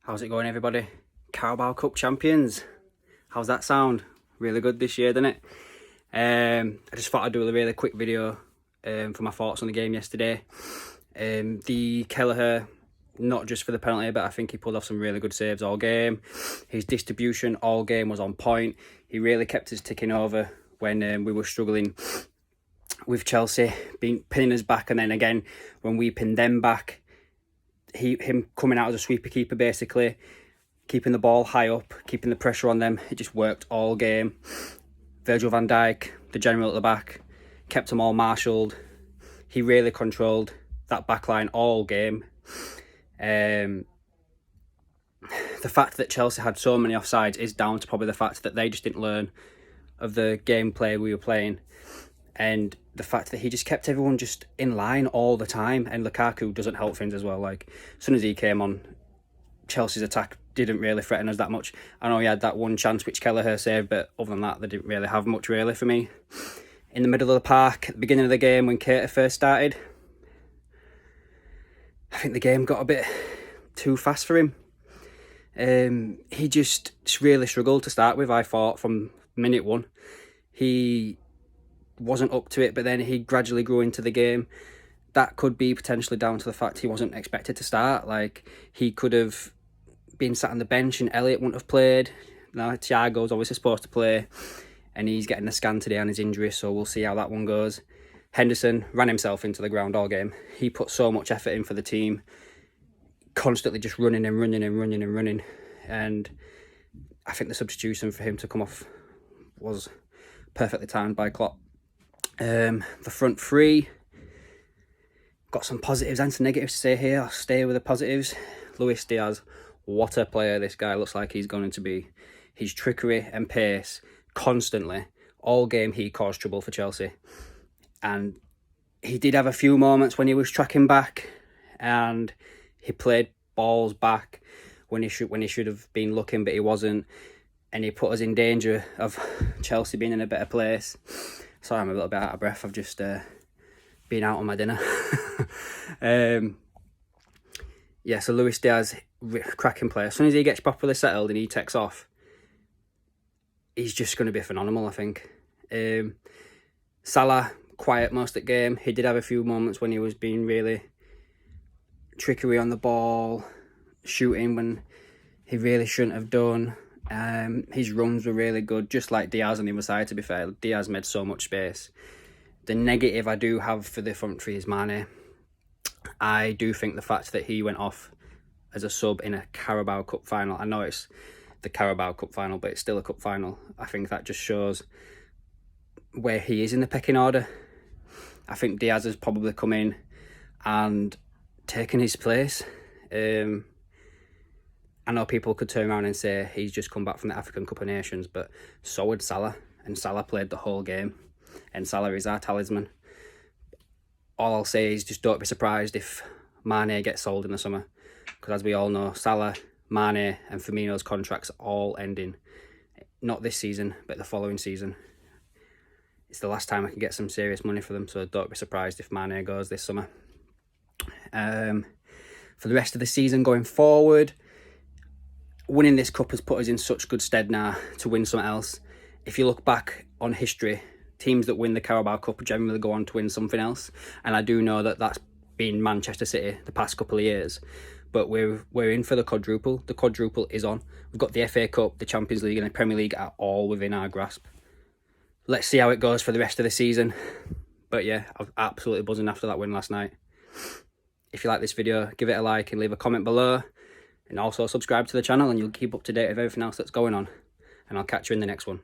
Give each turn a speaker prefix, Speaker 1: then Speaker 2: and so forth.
Speaker 1: How's it going, everybody? Carabao Cup champions. How's that sound? Really good this year, doesn't it? I just thought I'd do a really quick video for my thoughts on the game yesterday. The Kelleher, not just for the penalty, but I think he pulled off some really good saves all game. His distribution all game was on point. He really kept us ticking over when we were struggling with Chelsea pinning us back, and then again when we pinned them back, him coming out as a sweeper keeper, basically keeping the ball high up, keeping the pressure on them. It just worked all game. Virgil van Dijk, the general at the back, kept them all marshalled. He really controlled that back line all game. The fact that Chelsea had so many offsides is down to probably the fact that they just didn't learn of the gameplay we were playing, and the fact that he just kept everyone just in line all the time. And Lukaku doesn't help things as well. Like, as soon as he came on, Chelsea's attack didn't really threaten us that much. I know he had that one chance which Kelleher saved, but other than that, they didn't really have much really for me. In the middle of the park, at the beginning of the game when Keita first started, I think the game got a bit too fast for him. He just really struggled to start with, I thought, from minute one. He wasn't up to it, but then he gradually grew into the game. That could be potentially down to the fact he wasn't expected to start. Like, he could have been sat on the bench and Elliott wouldn't have played. Now Thiago's obviously supposed to play, and he's getting a scan today on his injury, so we'll see how that one goes. Henderson ran himself into the ground all game. He put so much effort in for the team, constantly just running and running and running and running. And I think the substitution for him to come off was perfectly timed by Klopp. The front three, got some positives and some negatives to say here. I'll stay with the positives. Luis Diaz, what a player this guy looks like he's going to be. His trickery and pace constantly, all game he caused trouble for Chelsea. And he did have a few moments when he was tracking back and he played balls back when he should have been looking, but he wasn't. And he put us in danger of Chelsea being in a better place. Sorry, I'm a little bit out of breath. I've just been out on my dinner. Yeah, so Luis Diaz, cracking player. As soon as he gets properly settled and he takes off, he's just going to be phenomenal, I think. Salah, quiet most of the game. He did have a few moments when he was being really trickery on the ball, shooting when he really shouldn't have done. His runs were really good, just like Diaz on the other side, to be fair. Diaz made so much space. The negative I do have for the front three is Mane. I do think the fact that he went off as a sub in a Carabao Cup final, I know it's the Carabao Cup final, but it's still a cup final. I think that just shows where he is in the pecking order. I think Diaz has probably come in and taken his place. I know people could turn around and say he's just come back from the African Cup of Nations, but so would Salah, and Salah played the whole game, and Salah is our talisman. All I'll say is just don't be surprised if Mane gets sold in the summer, because as we all know, Salah, Mane and Firmino's contracts are all ending. Not this season, but the following season. It's the last time I can get some serious money for them, so don't be surprised if Mane goes this summer. For the rest of the season going forward, winning this cup has put us in such good stead now to win something else. If you look back on history, teams that win the Carabao Cup generally go on to win something else. And I do know that that's been Manchester City the past couple of years. But we're in for the quadruple. The quadruple is on. We've got the FA Cup, the Champions League and the Premier League are all within our grasp. Let's see how it goes for the rest of the season. But yeah, I was absolutely buzzing after that win last night. If you like this video, give it a like and leave a comment below. And also subscribe to the channel and you'll keep up to date with everything else that's going on. And I'll catch you in the next one.